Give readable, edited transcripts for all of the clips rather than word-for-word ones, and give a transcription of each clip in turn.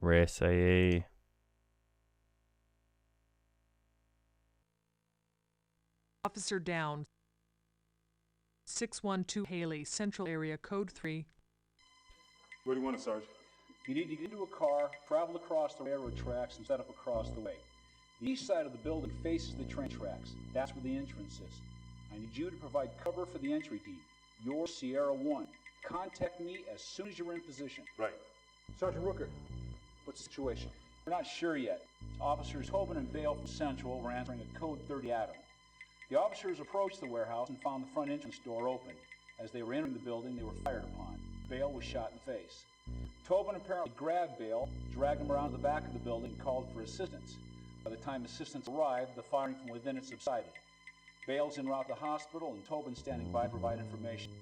Race AA. Officer down. 612 Haley, Central Area, Code 3. What do you want, Sarge? You need to get into a car, travel across the railroad tracks, and set up across the way. The east side of the building faces the train tracks. That's where the entrance is. I need you to provide cover for the entry team. You're Sierra 1. Contact me as soon as you're in position. Right. Sergeant Rooker. What's the situation? We're not sure yet. Officers Hoban and Bale from Central were answering a code 30 Adam. The officers approached the warehouse and found the front entrance door open. As they were entering the building, they were fired upon. Bale was shot in the face. Tobin apparently grabbed Bale, dragged him around to the back of the building, and called for assistance. By the time assistance arrived, the firing from within had subsided. Bale's en route to the hospital, and Tobin's standing by to provide information.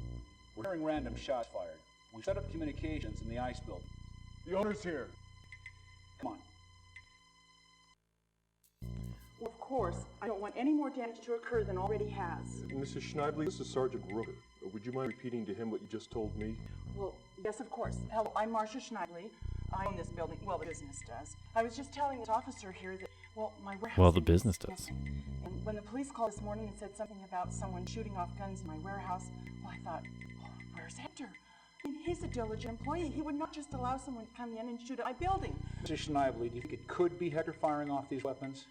We're hearing random shots fired. We set up communications in the ice building. The owner's here. Come on. Well, of course, I don't want any more damage to occur than already has. Mrs. Schneidley, this is Sergeant Rooker. Would you mind repeating to him what you just told me? Well, yes, of course. Hello, I'm Marcia Schneidley. I own this building. Well, the business does. I was just telling this officer here that, well, my warehouse... Well, the business does. And when the police called this morning and said something about someone shooting off guns in my warehouse, well, I thought, oh, where's Hector? I mean, he's a diligent employee. He would not just allow someone to come in and shoot at my building. Mrs. Schneidley, do you think it could be Hector firing off these weapons?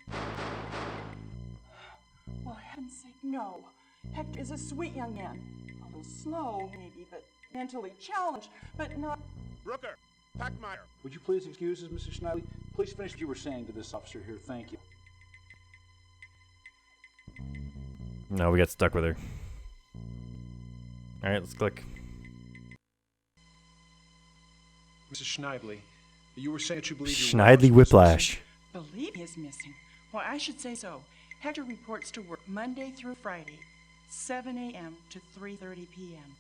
Well, heaven's sake, no. Hector is a sweet young man. A little slow, maybe, but mentally challenged, but not... Rooker! Packmeyer! Would you please excuse us, Mrs. Schneidley? Please finish what you were saying to this officer here. Thank you. No, we got stuck with her. Alright, let's click. Mrs. Schneidley, you were saying that you believe Schneidley Whiplash. Believe he is missing. Why, I should say so. Hector reports to work Monday through Friday, 7 a.m. to 3:30 p.m.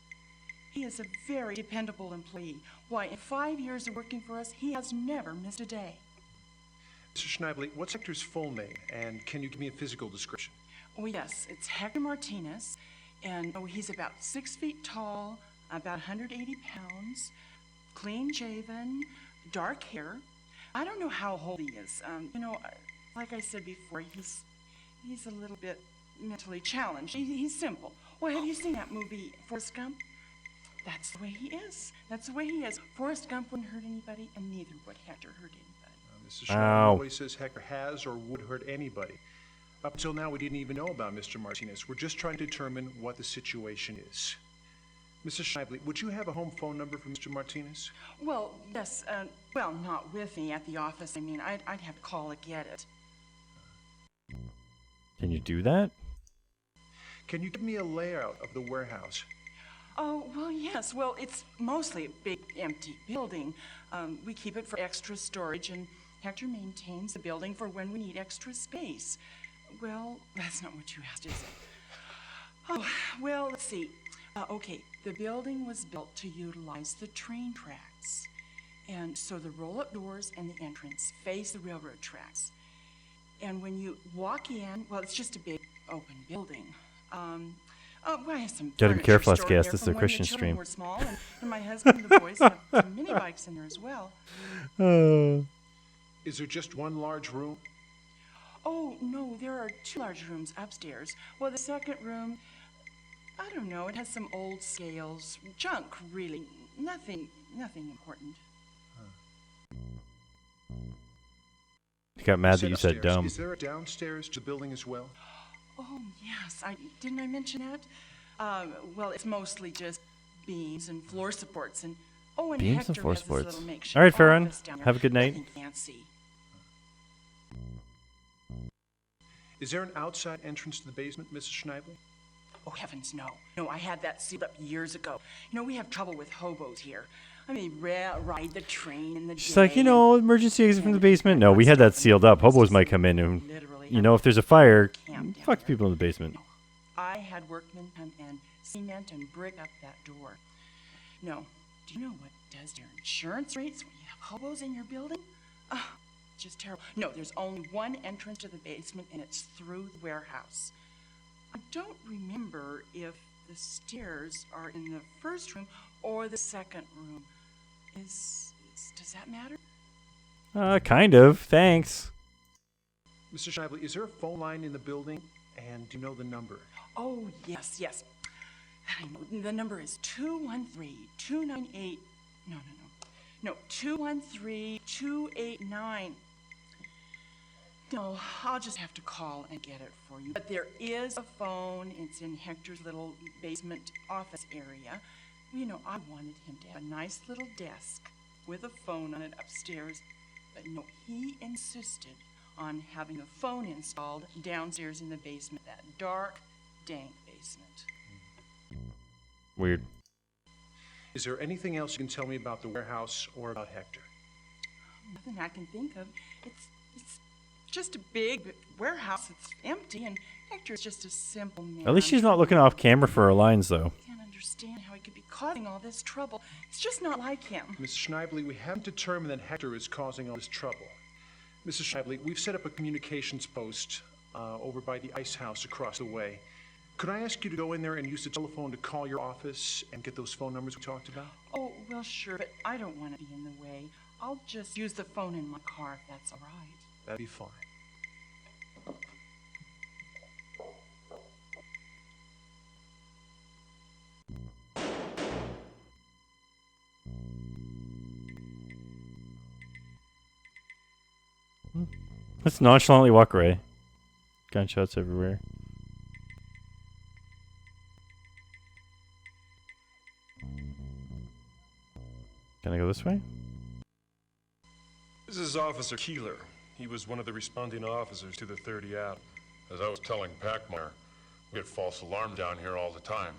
He is a very dependable employee. Why, in 5 years of working for us, he has never missed a day. Mr. Schneidley, what's Hector's full name, and can you give me a physical description? Oh, yes, it's Hector Martinez, and he's about 6 feet tall, about 180 pounds, clean-shaven, dark hair. I don't know how old he is. Like I said before, he's a little bit mentally challenged. He's simple. Well, have you seen that movie, Forrest Gump? That's the way he is. That's the way he is. Forrest Gump wouldn't hurt anybody, and neither would Hector hurt anybody. Mrs. Schneidley always says Hector has or would hurt anybody. Up until now, we didn't even know about Mr. Martinez. We're just trying to determine what the situation is. Mrs. Schneidley, would you have a home phone number for Mr. Martinez? Well, yes. Well, not with me at the office. I mean, I'd have to call to get it. Can you do that? Can you give me a layout of the warehouse? Oh, well, yes. Well, it's mostly a big, empty building. We keep it for extra storage, and Hector maintains the building for when we need extra space. Well, that's not what you asked, is it? Oh, well, let's see. Okay, the building was built to utilize the train tracks. And so the roll-up doors and the entrance face the railroad tracks. And when you walk in, well, it's just a big open building. I have some Gotta be careful, furniture SKS. stored This is there a from when Christian the children stream. were small, and my husband and the boys have some mini bikes in there as well. Is there just one large room? Oh, no, there are 2 large rooms upstairs. Well, the second room, I don't know, it has some old scales, junk, really. Nothing important. He got mad that you said upstairs. dumb. Is there a downstairs to the building as well? Oh, yes, didn't I mention that? Well, it's mostly just beams and floor supports, and and Beams Hector and floor has this supports. little makeshift All right, Farron. office down there. Have a good night. Nothing fancy. Is there an outside entrance to the basement, Mrs. Schneidley? Oh, heavens, no. No, I had that sealed up years ago. We have trouble with hobos here. I mean, ride the train in the She's day like, emergency exit from the basement. No, we had that sealed up. Hobos might come in and, if there's a fire, fuck people in the basement. I had workmen come and cement and brick up that door. No. Do you know what does to your insurance rates when you have hobos in your building? Just terrible. No, there's only one entrance to the basement, and it's through the warehouse. I don't remember if the stairs are in the first room or the second room. Does that matter? Kind of. Thanks. Mr. Shively, is there a phone line in the building? And do you know the number? Oh, yes. I know. The number is 213-298. No, 213-289. No, I'll just have to call and get it for you. But there is a phone. It's in Hector's little basement office area. You know, I wanted him to have a nice little desk with a phone on it upstairs. But no, he insisted on having a phone installed downstairs in the basement, that dark, dank basement. Weird. Is there anything else you can tell me about the warehouse or about Hector? Nothing I can think of. It's just a big warehouse. It's empty, and Hector's just a simple man. At least she's not looking off camera for her lines, though. I can't understand how he could be causing all this trouble. It's just not like him. Mrs. Schneibly, we haven't determined that Hector is causing all this trouble. Mrs. Schneibly, we've set up a communications post over by the ice house across the way. Could I ask you to go in there and use the telephone to call your office and get those phone numbers we talked about? Oh, well, sure, but I don't want to be in the way. I'll just use the phone in my car if that's all right. That'd be fine. Let's nonchalantly walk away. Gunshots everywhere. Can I go this way? This is Officer Keeler. He was one of the responding officers to the 30 Adam. As I was telling Packmeyer, we get false alarm down here all the time.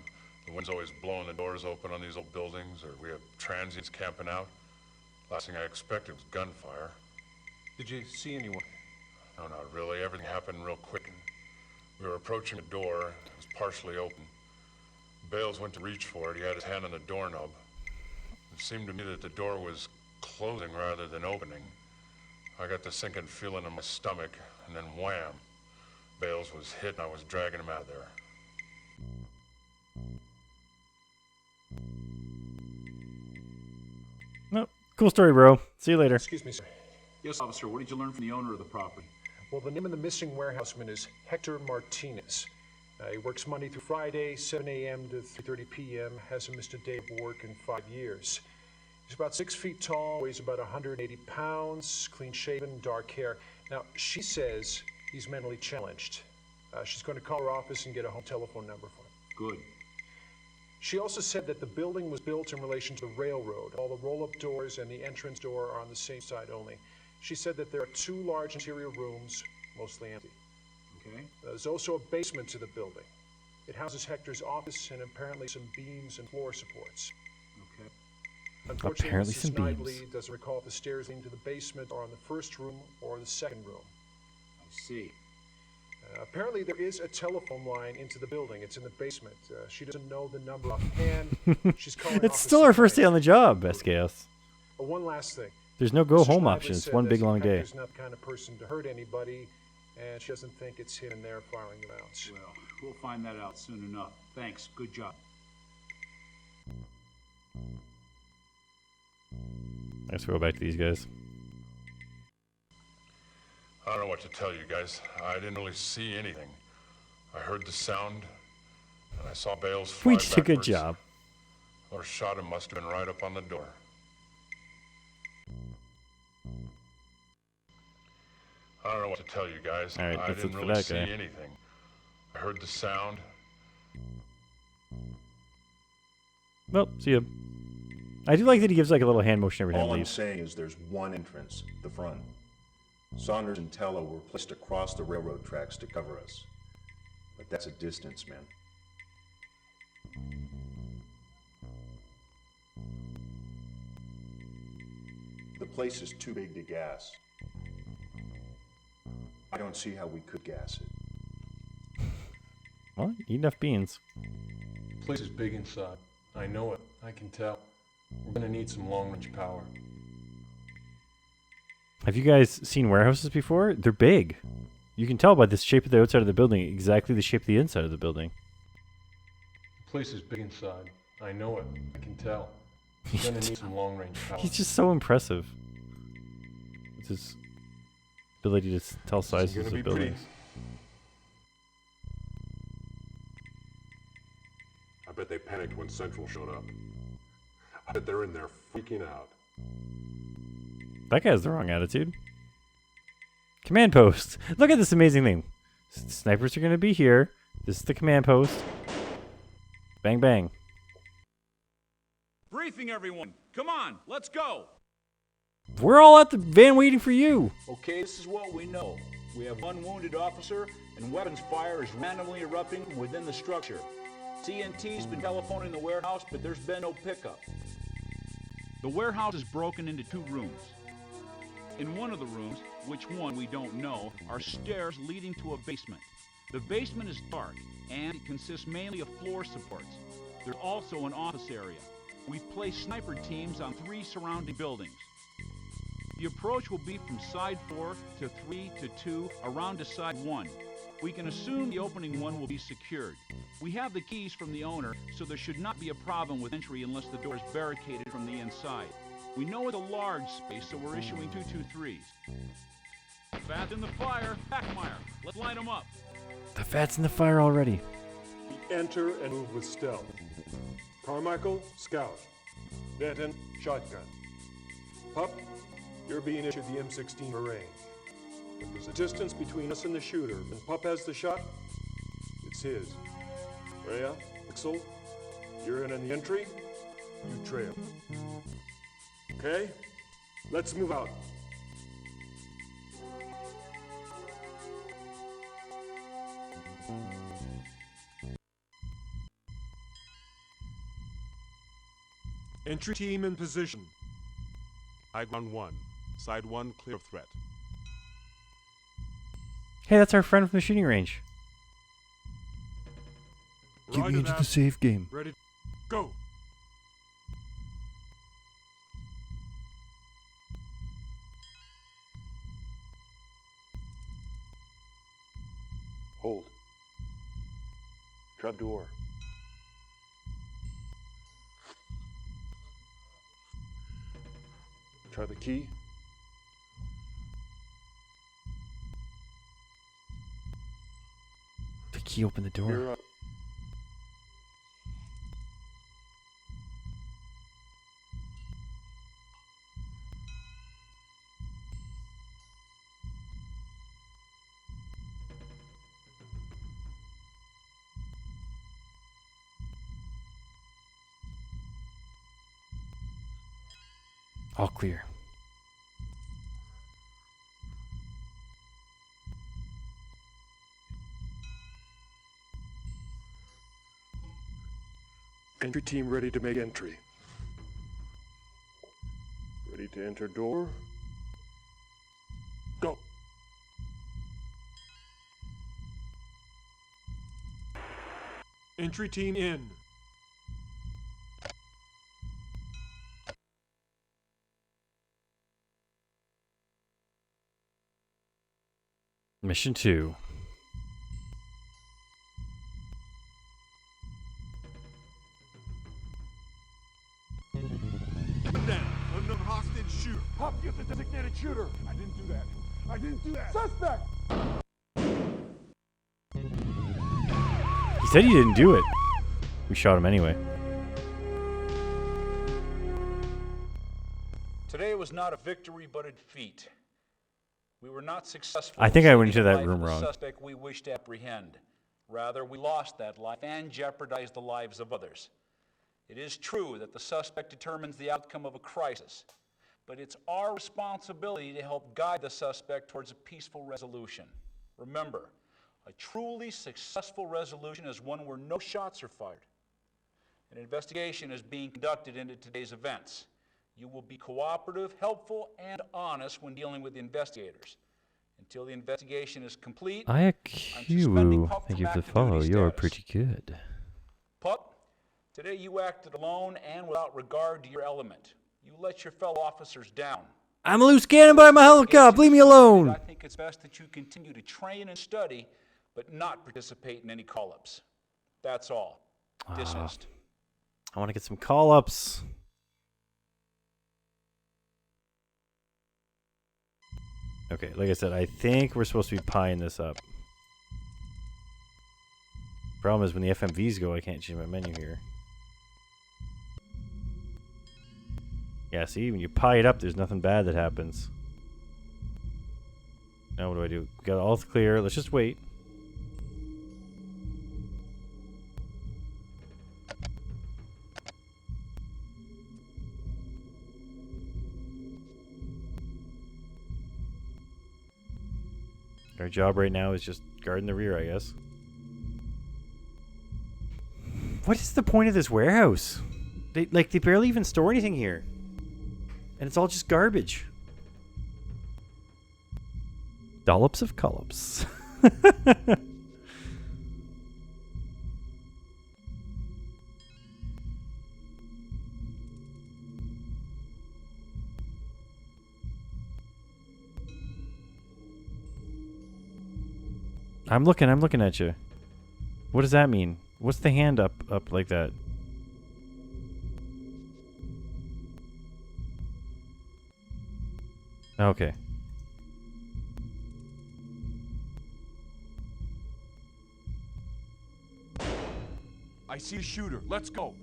The wind's always blowing the doors open on these old buildings, or we have transients camping out. Last thing I expected was gunfire. Did you see anyone? No, not really. Everything happened real quick. We were approaching the door. It was partially open. Bales went to reach for it. He had his hand on the doorknob. It seemed to me that the door was closing rather than opening. I got the sinking feeling in my stomach, and then wham! Bales was hit, and I was dragging him out of there. Nope. Cool story, bro. See you later. Excuse me, sir. Yes, officer, what did you learn from the owner of the property? Well, the name of the missing warehouseman is Hector Martinez. He works Monday through Friday, 7 a.m. to 3:30 p.m., hasn't missed a day of work in 5 years. He's about 6 feet tall, weighs about 180 pounds, clean-shaven, dark hair. Now, she says he's mentally challenged. She's going to call her office and get a home telephone number for him. Good. She also said that the building was built in relation to the railroad. All the roll-up doors and the entrance door are on the same side only. She said that there are 2 large interior rooms, mostly empty. Okay. There's also a basement to the building. It houses Hector's office and apparently some beams and floor supports. Okay. Unfortunately, Apparently Mrs. some beams. Knightley doesn't recall if the stairs leading to the basement are on the first room or the second room. I see. Apparently, there is a telephone line into the building. It's in the basement. She doesn't know the number offhand. She's calling It's Office still our first day on the job, Knightley. SKS. One last thing. There's no Mr. go-home Schneider option. It's said one that big long day. Hector's not the kind of person to hurt anybody, and she doesn't think it's him in there firing the rounds. Well, we'll find that out soon enough. Thanks. Good job. Let's go back to these guys. I don't know what to tell you guys. I didn't really see anything. I heard the sound, and I saw Bales fly We did a good backwards. job. Whoever shot him must have been right up on the door. I don't know what to tell you guys. All right, I that's it didn't for really that see guy. anything. I heard the sound. Well, see ya. I do like that he gives like a little hand motion every time All he I'm leaves. saying is there's one entrance, the front. Saunders and Tello were placed across the railroad tracks to cover us. But that's a distance, man. The place is too big to gas. I don't see how we could gas it. Well, eat enough beans. The place is big inside. I know it. I can tell. We're gonna need some long-range power. Have you guys seen warehouses before? They're big. You can tell by the shape of the outside of the building exactly the shape of the inside of the building. The place is big inside. I know it. I can tell. We're gonna need some long-range power. He's just so impressive. It's his ability to tell sizes gonna of be pretty. buildings. I bet they panicked when Central showed up. I bet they're in there freaking out. That guy has the wrong attitude. Command post. Look at this amazing thing. Snipers are going to be here. This is the command post. Bang, bang. Briefing, everyone. Come on, let's go. We're all at the van waiting for you. Okay, this is what we know. We have one wounded officer, and weapons fire is randomly erupting from within the structure. CNT's been telephoning the warehouse, but there's been no pickup. The warehouse is broken into 2 rooms. In one of the rooms, which one we don't know, are stairs leading to a basement. The basement is dark, and it consists mainly of floor supports. There's also an office area. We've placed sniper teams on 3 surrounding buildings. The approach will be from side 4 to 3 to 2, around to side 1. We can assume the opening 1 will be secured. We have the keys from the owner, so there should not be a problem with entry unless the door is barricaded from the inside. We know it's a large space, so we're issuing 223s. Fat in the fire, Packmeyer. Let's line them up. The fat's in the fire already. We enter and move with stealth. Carmichael, scout. Denton, shotgun. Pup, you're being issued the M16 for range. If there's a distance between us and the shooter, and Pup has the shot, it's his. Rhea, Pixel, you're in the entry, you trail. Okay? Let's move out. Entry team in position. High ground 1. Side 1 clear of threat. Hey, that's our friend from the shooting range. Get Roger me into that. the safe game. Ready? Go! Hold. Trap door. Try the key. The key opened the door. You're up. All clear. Entry team ready to make entry. Ready to enter door. Go. Entry team in. Mission 2. Down. Unknown hostage shooter. Pop, you're the designated shooter. I didn't do that. I didn't do that. Suspect! He said he didn't do it. We shot him anyway. Today was not a victory, but a defeat. We were not successful. I think in I went saving into the that life room of the wrong. Suspect we wished to apprehend. Rather, we lost that life and jeopardized the lives of others. It is true that the suspect determines the outcome of a crisis, but it's our responsibility to help guide the suspect towards a peaceful resolution. Remember, a truly successful resolution is one where no shots are fired. An investigation is being conducted into today's events. You will be cooperative, helpful, and honest when dealing with the investigators. Until the investigation is complete, I'm suspending IQ. Pup Thank from you for the active follow. duty You're status. pretty good. Pup, today you acted alone and without regard to your element. You let your fellow officers down. I'm a loose cannon, but I'm a helicopter. Leave me alone. I think it's best that you continue to train and study, but not participate in any call-ups. That's all. Dismissed. I want to get some call-ups. Okay, like I said, I think we're supposed to be pieing this up. Problem is when the FMVs go, I can't change my menu here. Yeah, see, when you pie it up, there's nothing bad that happens. Now what do? Got all clear. Let's just wait. Our job right now is just guarding the rear, I guess. What is the point of this warehouse? They barely even store anything here. And it's all just garbage. Dollops of collops. I'm looking at you. What does that mean? What's the hand up like that? Okay. I see a shooter. Let's go.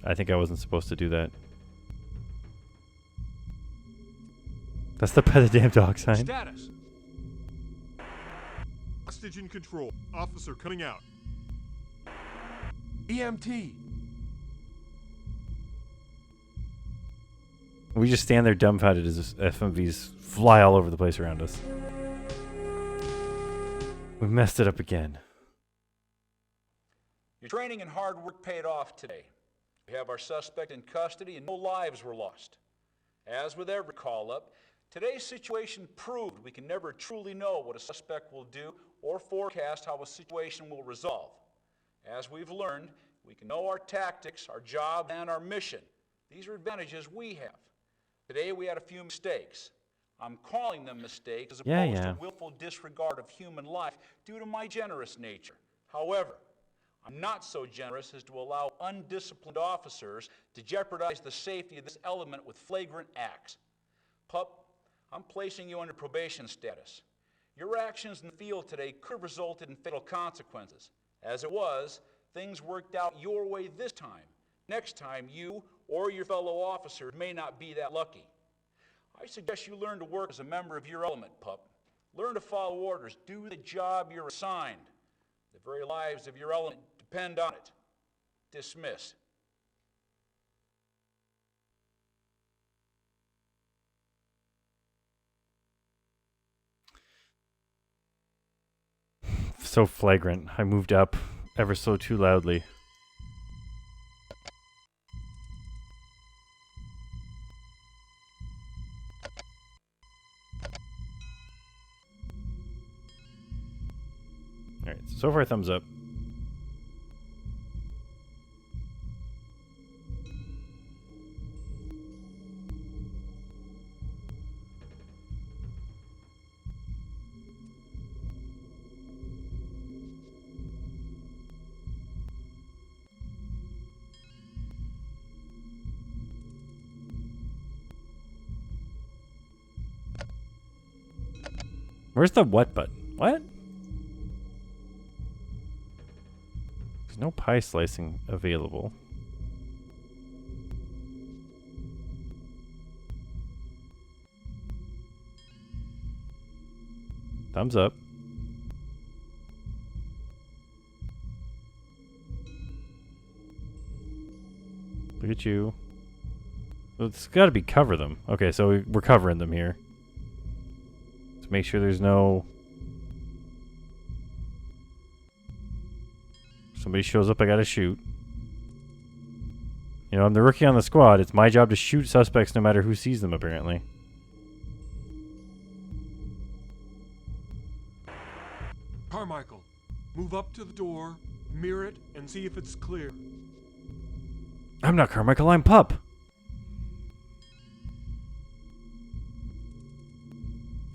I think I wasn't supposed to do that. That's the pet the damn dog sign. Status. Hostage in control. Officer coming out. EMT. We just stand there dumbfounded as FMVs fly all over the place around us. We messed it up again. Your training and hard work paid off today. We have our suspect in custody and no lives were lost. As with every call-up, today's situation proved we can never truly know what a suspect will do or forecast how a situation will resolve. As we've learned, we can know our tactics, our job, and our mission. These are advantages we have. Today we had a few mistakes. I'm calling them mistakes as opposed to willful disregard of human life due to my generous nature. However, I'm not so generous as to allow undisciplined officers to jeopardize the safety of this element with flagrant acts. Pup, I'm placing you under probation status. Your actions in the field today could have resulted in fatal consequences. As it was, things worked out your way this time. Next time, you or your fellow officers may not be that lucky. I suggest you learn to work as a member of your element, pup. Learn to follow orders. Do the job you're assigned. The very lives of your element depend on it. Dismiss. So flagrant. I moved up ever so too loudly. Alright, so far thumbs up. Where's the what button? What? There's no pie slicing available. Thumbs up. Look at you. Well, it's got to be cover them. Okay, so we're covering them here. Let's make sure there's no... Somebody shows up, I gotta shoot. You know, I'm the rookie on the squad. It's my job to shoot suspects no matter who sees them, apparently. Carmichael, move up to the door, mirror it, and see if it's clear. I'm not Carmichael, I'm Pup.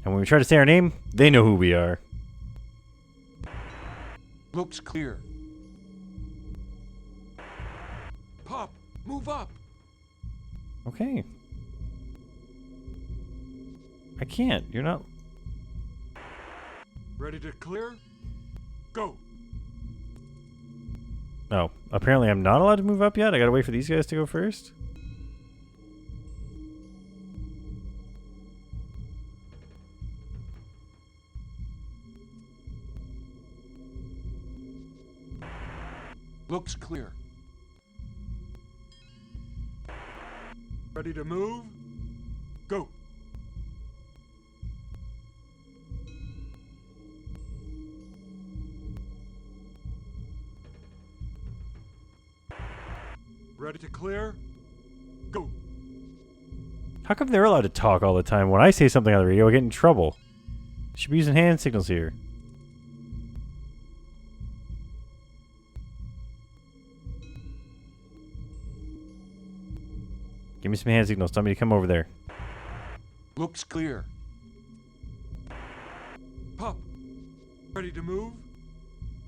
And when we try to say our name, they know who we are. Looks clear. Pup, move up. Okay. I can't. You're not. Ready to clear? Go. Oh, apparently I'm not allowed to move up yet. I gotta wait for these guys to go first. Looks clear. Ready to move? Go. Ready to clear? Go. How come they're allowed to talk all the time? When I say something on the radio, I get in trouble. Should be using hand signals here. Give me some hand signals. Tell me to come over there. Looks clear. Pup. Ready to move?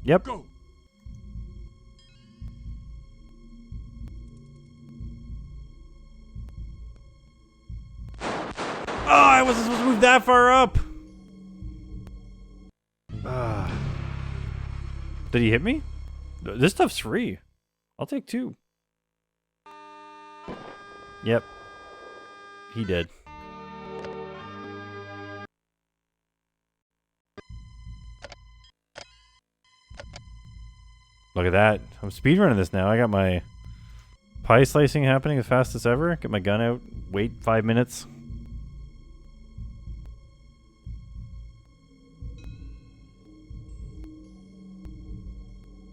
Yep. Go. Oh, I wasn't supposed to move that far up. Did he hit me? This stuff's free. I'll take 2. Yep. He did. Look at that. I'm speedrunning this now. I got my pie slicing happening the fastest ever. Get my gun out. Wait 5 minutes.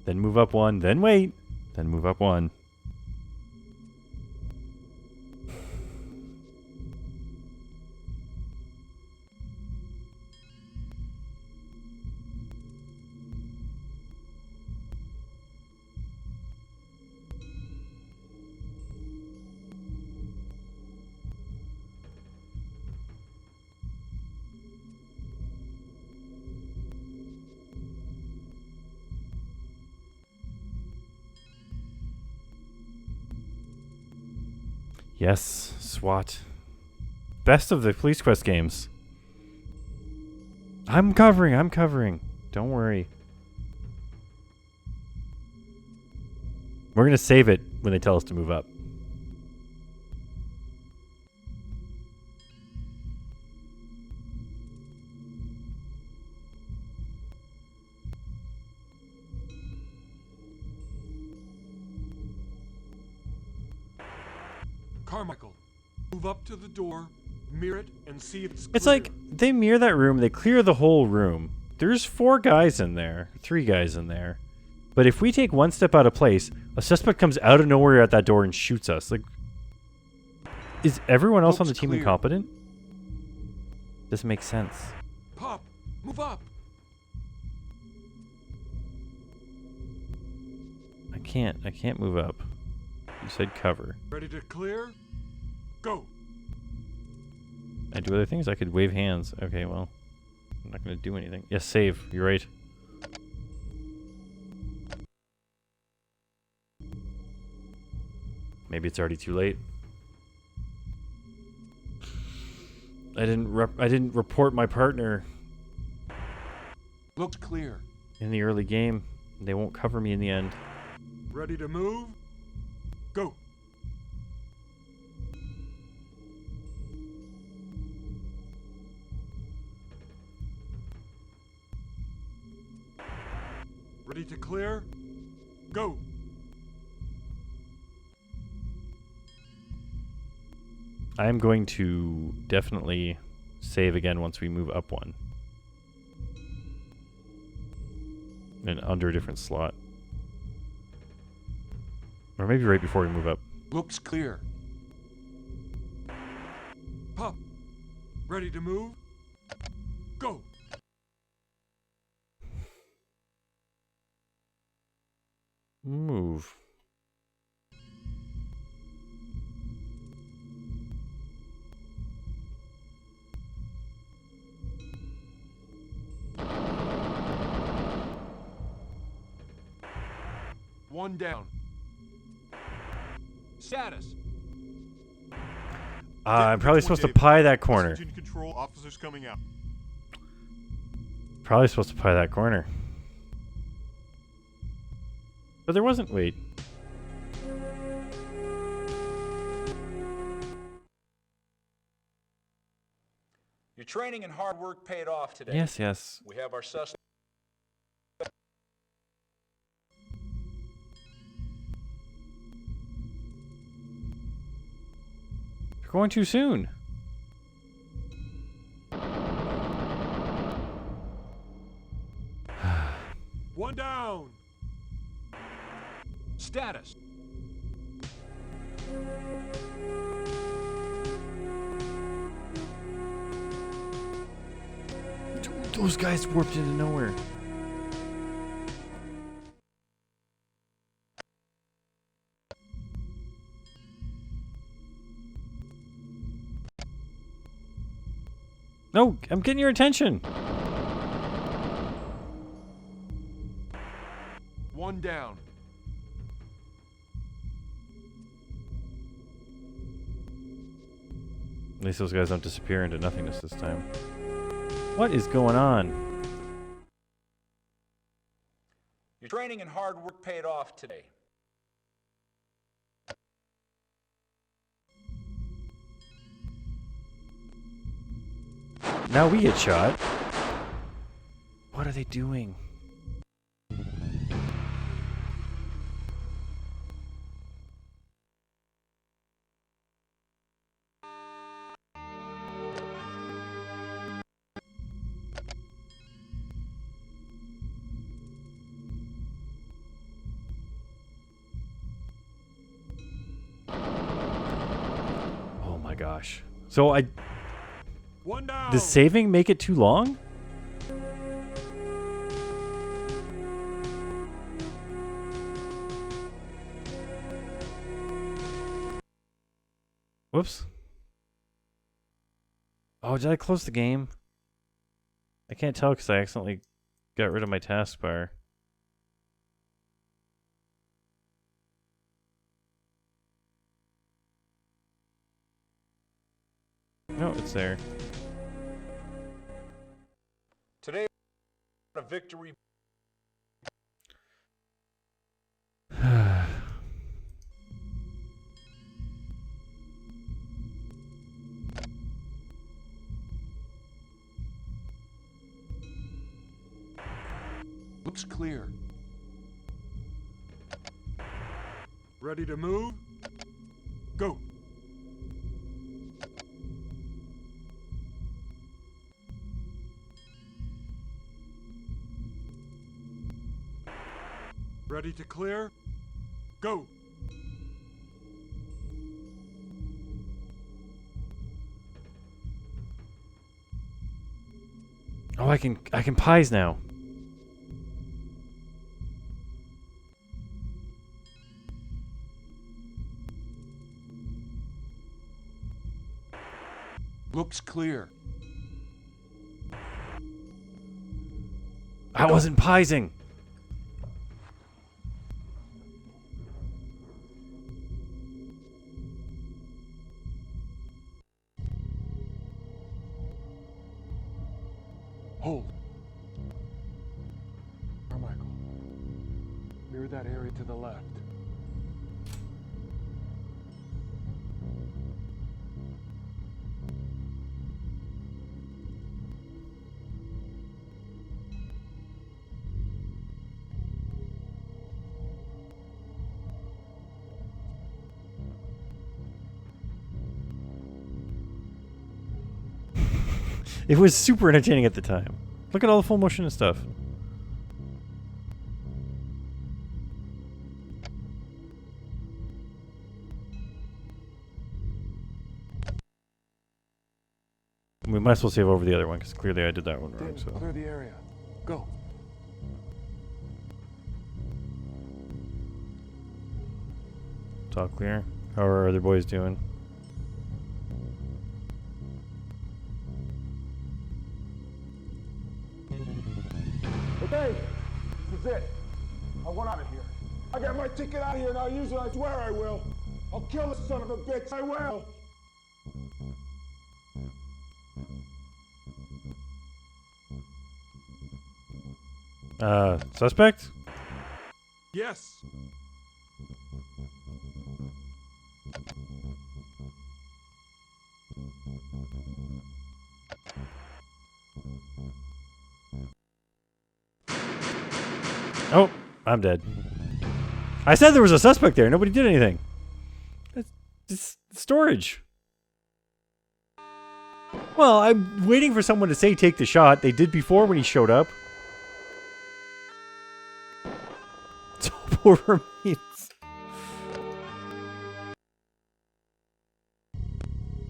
Then move up 1. Then wait. Then move up 1. Yes, SWAT. Best of the Police Quest games. I'm covering. Don't worry. We're gonna save it when they tell us to move up. Carmichael, move up to the door, mirror it, and see if it's clear. It's like they mirror that room, they clear the whole room. There's 4 guys in there, 3 guys in there. But if we take 1 step out of place, a suspect comes out of nowhere at that door and shoots us. Like, is everyone else on the team incompetent? Doesn't make sense. Pop, move up. I can't move up. You said cover. Ready to clear? Go. I do other things? I could wave hands. Okay, well, I'm not going to do anything. Yes, save. You're right. Maybe it's already too late. I didn't report my partner Looks clear. in the early game. They won't cover me in the end. Ready to move? Go. Ready to clear? Go. I'm going to definitely save again once we move up 1. And under a different slot. Or maybe right before we move up. Looks clear. Pup, ready to move? Go. Move. One down. Status. I'm probably supposed to pie that corner. Control officers coming out. Probably supposed to pie that corner. But there wasn't. Wait. Your training and hard work paid off today. Yes, yes. We have our suspect. You're going too soon. One down. Status. Dude, those guys warped into nowhere. No, I'm getting your attention. One down. At least those guys don't disappear into nothingness this time. What is going on? Your training and hard work paid off today. Now we get shot. What are they doing? Oh my gosh. So One down. does saving make it too long? Whoops. Oh, did I close the game? I can't tell because I accidentally got rid of my taskbar. No, it's there. Today, a victory. Looks clear. Ready to move? Go. Ready to clear? Go. Oh, I can pies now. Looks clear. I wasn't piesing. Hold. Carmichael. Mirror that area to the left. It was super entertaining at the time. Look at all the full motion and stuff. We might as well save over the other one because clearly I did that one wrong. So Clear the area. Go. it's all clear. How are our other boys doing? Okay, this is it. I want out of here. I got my ticket out of here and I'll use it. I swear I will. I'll kill this son of a bitch. I will. Suspect? Yes. Oh, I'm dead. I said there was a suspect there. Nobody did anything. It's storage. Well, I'm waiting for someone to say take the shot. They did before when he showed up. So poor remains.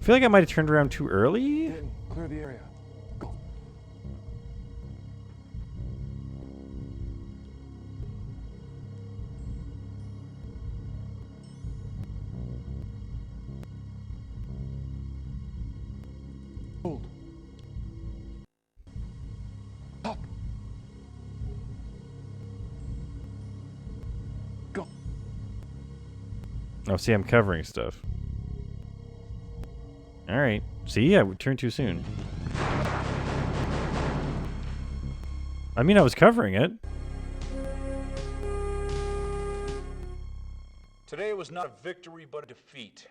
I feel like I might have turned around too early. Clear the area. Go. Hold. Up. Go. Oh, see, I'm covering stuff. All right. See, I turned too soon. I mean, I was covering it. Today was not a victory, but a defeat.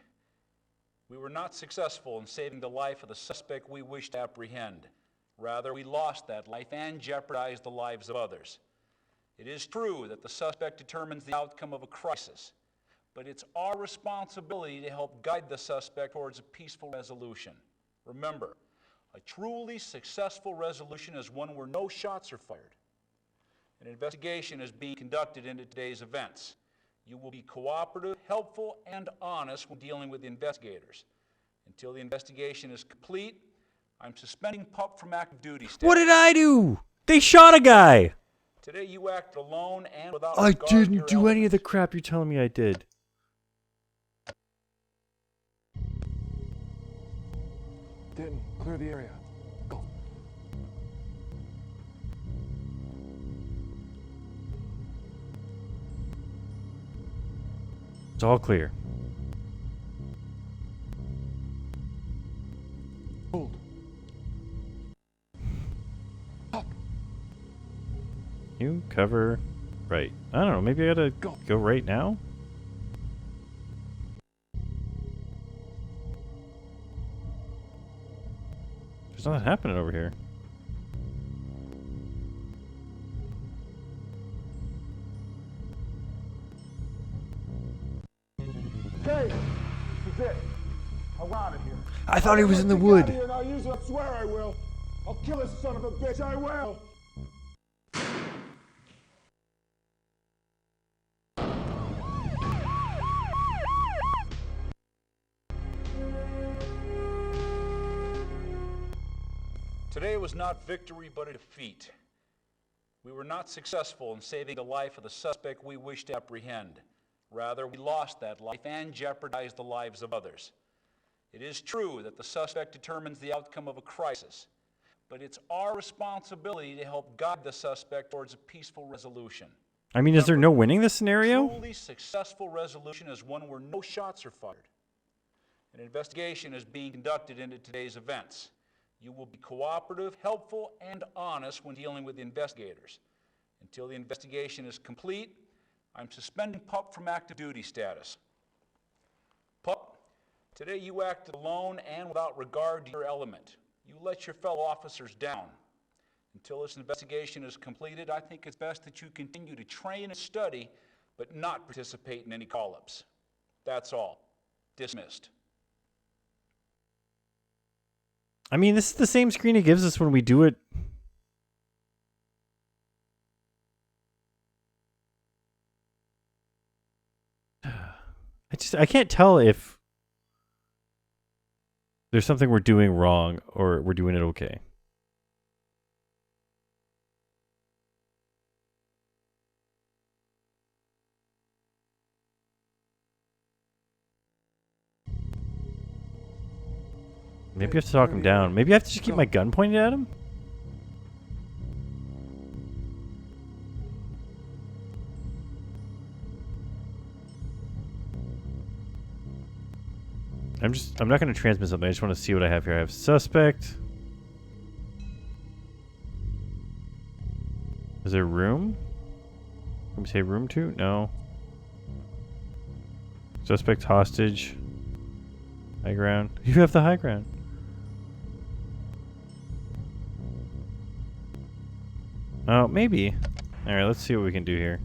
We were not successful in saving the life of the suspect we wished to apprehend. Rather, we lost that life and jeopardized the lives of others. It is true that the suspect determines the outcome of a crisis, but it's our responsibility to help guide the suspect towards a peaceful resolution. Remember, a truly successful resolution is one where no shots are fired. An investigation is being conducted into today's events. You will be cooperative, helpful, and honest when dealing with the investigators. Until the investigation is complete, I'm suspending Pup from active duty status. What did I do? They shot a guy. Today you act alone and without I regard to your didn't do any of element. the crap you're telling me I did. Denton, clear the area. Go. It's all clear. Hold. Up. You cover right. I don't know. Maybe I gotta go right now? There's nothing happening over here. Okay, this is it. I'm out of here. I thought he was in the Get wood. out of here and I'll use it. I swear I will. I'll kill this son of a bitch. I will. Today was not victory, but a defeat. We were not successful in saving the life of the suspect we wished to apprehend. Rather, we lost that life and jeopardized the lives of others. It is true that the suspect determines the outcome of a crisis, but it's our responsibility to help guide the suspect towards a peaceful resolution. I mean, is there no winning this scenario? Truly successful resolution is one where no shots are fired. An investigation is being conducted into today's events. You will be cooperative, helpful, and honest when dealing with the investigators. Until the investigation is complete, I'm suspending Pup from active duty status. Pup, today you acted alone and without regard to your element. You let your fellow officers down. Until this investigation is completed, I think it's best that you continue to train and study, but not participate in any call-ups. That's all. Dismissed. I mean, this is the same screen it gives us when we do it. I can't tell if there's something we're doing wrong or we're doing it okay. Maybe I have to talk him down. Maybe I have to just keep my gun pointed at him? I'm not going to transmit something. I just want to see what I have here. I have suspect. Is there room? Can we say room 2? No. Suspect hostage. High ground. You have the high ground. Oh, maybe. Alright, let's see what we can do here.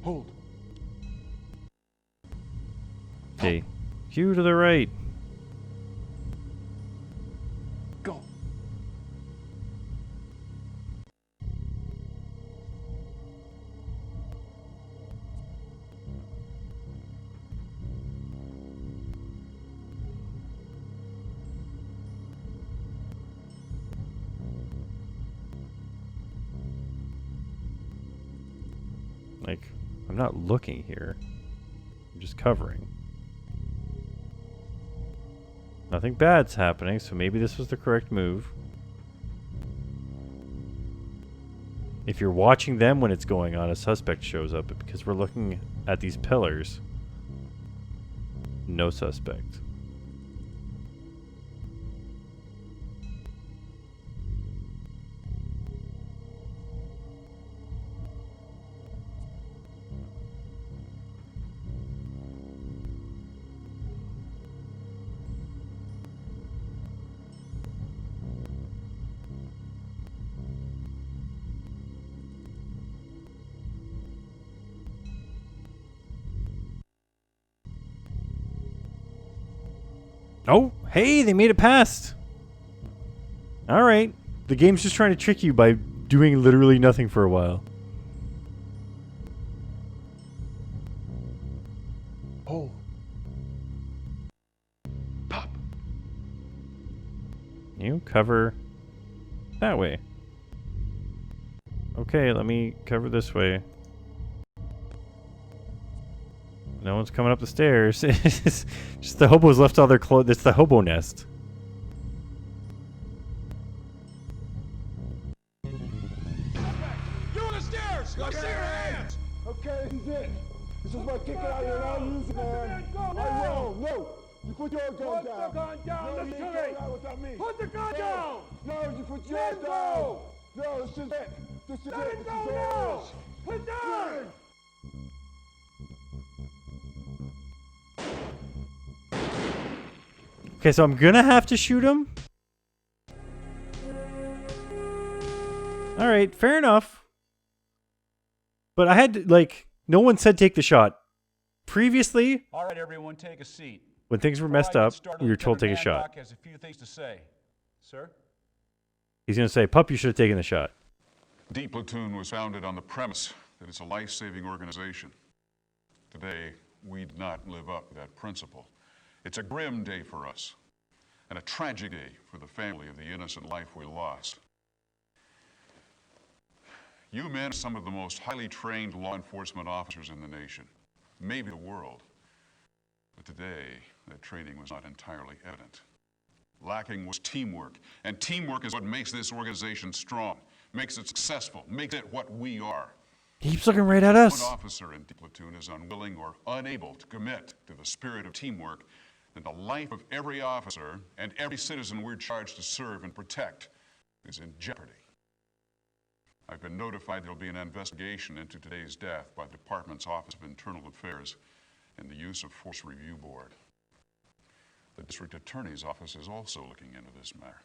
Hold. Okay. Q to the right. Go. Like, I'm not looking here. I'm just covering. Nothing bad's happening, so maybe this was the correct move. If you're watching them when it's going on, a suspect shows up, but because we're looking at these pillars, no suspect. Oh, hey, they made it past. All right. The game's just trying to trick you by doing literally nothing for a while. Hold. Pop. You cover that way. Okay, let me cover this way. No one's coming up the stairs. It's just the hobos left all their clothes. It's the hobo nest. You on the stairs! Let's see your hands! Okay, this is it. This is my ticket out here, and I'll use it, man. I will. No! You put your gun down. Put the gun down. No, you ain't going out without me. Put the gun down! No, you put yours down. No, this is it. This is it. This is ours. Put it down! Okay, so I'm gonna have to shoot him. All right, fair enough. But I had to, like, no one said take the shot. Previously, All right, everyone, take a seat. when things were Before messed I get up, started, we were told Lieutenant take a shot. Hancock has a few things to say. Sir? He's gonna say, "Pup, you should have taken the shot." D Platoon was founded on the premise that it's a life-saving organization. Today, we did not live up to that principle. It's a grim day for us, and a tragic day for the family of the innocent life we lost. You men are some of the most highly trained law enforcement officers in the nation, maybe the world. But today, that training was not entirely evident. Lacking was teamwork, and teamwork is what makes this organization strong, makes it successful, makes it what we are. He keeps looking right at us. One officer in D Platoon is unwilling or unable to commit to the spirit of teamwork, then the life of every officer and every citizen we're charged to serve and protect is in jeopardy. I've been notified there'll be an investigation into today's death by the Department's Office of Internal Affairs and the Use of Force Review Board. The District Attorney's Office is also looking into this matter.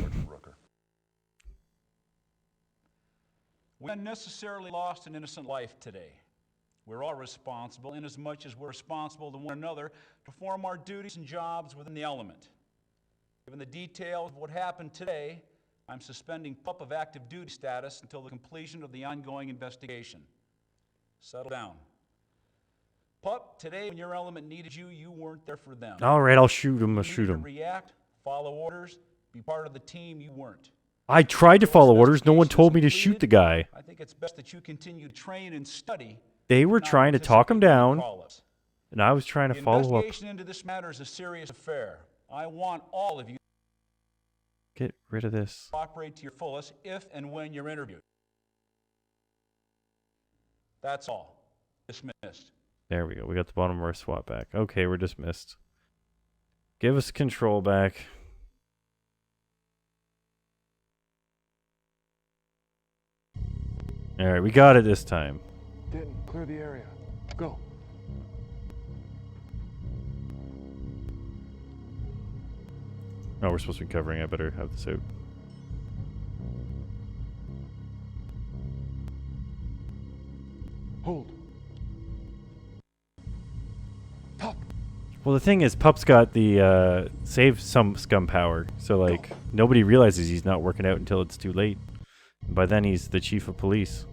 Sergeant Rooker. We unnecessarily lost an innocent life today. We're all responsible, inasmuch as we're responsible to one another, to perform our duties and jobs within the element. Given the details of what happened today, I'm suspending PUP of active duty status until the completion of the ongoing investigation. Settle down. PUP, today when your element needed you, you weren't there for them. All right, I'll shoot him. I'll You shoot needed to him. react, follow orders, be part of the team, you weren't. I tried to follow orders. No one told me to shoot the guy. I think it's best that you continue to train and study. They were not trying to talk him anticipate when down, you call us. and I was trying to The follow up. investigation into this matter is a serious affair. I want all of you Get rid of this. to operate to your fullest if and when you're interviewed. That's all. Dismissed. There we go. We got the bottom of our SWAT back. Okay, we're dismissed. Give us control back. Alright, we got it this time. Denton, clear the area. Go. Oh, we're supposed to be covering. I better have this out. Hold. Top. Well, the thing is, Pup's got the save some scum power, so like nobody realizes he's not working out until it's too late. And by then, he's the chief of police.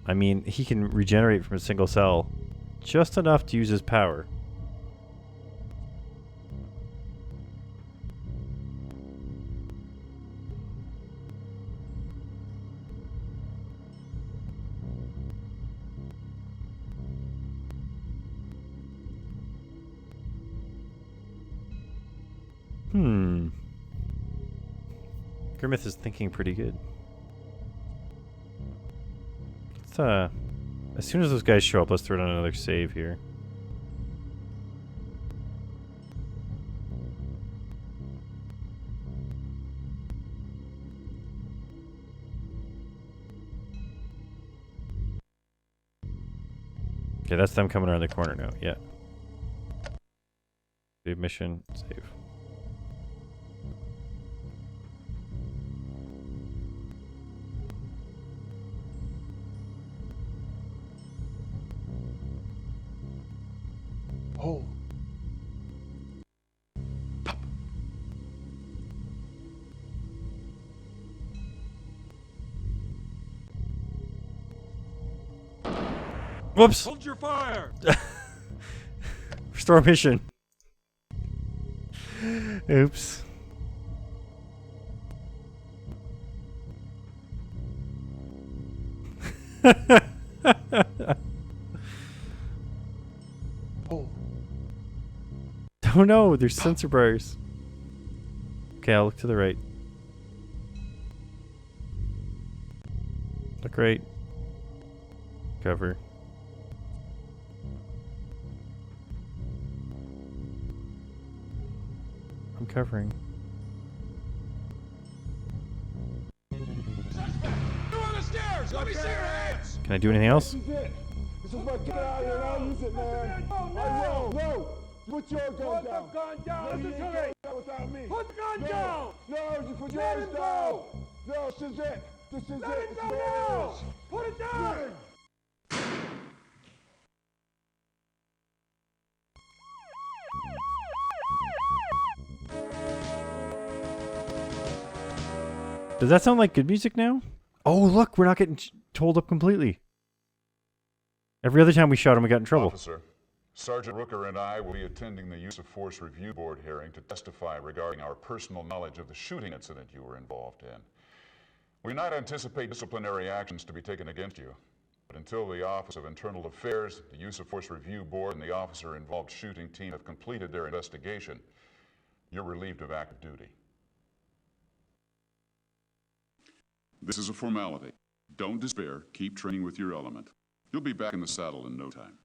I mean, he can regenerate from a single cell, just enough to use his power. Grimmeth is thinking pretty good. Let's, as soon as those guys show up, let's throw down another save here. Okay, that's them coming around the corner now. Yeah. Save mission, save. Hold. Whoops! Hold your fire! Restore mission. Oops. Hold. Oh no, there's sensor bars. Okay, I'll look to the right. Look right. Cover. I'm covering. You're on the stairs! Let me see your hands! Can I do anything else? This is it! This is my get out of here and I'll use it, man! Oh, no! I will! No! Put your gun down! Put the gun down! Listen to me! Without me! Put the gun down! No! You put yours down! No, this is it! This is it! Let it go now! Put it down! Does that sound like good music now? Oh, look, we're not getting told up completely. Every other time we shot him, we got in trouble. Officer, Sergeant Rooker and I will be attending the Use of Force Review Board hearing to testify regarding our personal knowledge of the shooting incident you were involved in. We do not anticipate disciplinary actions to be taken against you, but until the Office of Internal Affairs, the Use of Force Review Board, and the officer-involved shooting team have completed their investigation, you're relieved of active duty. This is a formality. Don't despair. Keep training with your element. You'll be back in the saddle in no time.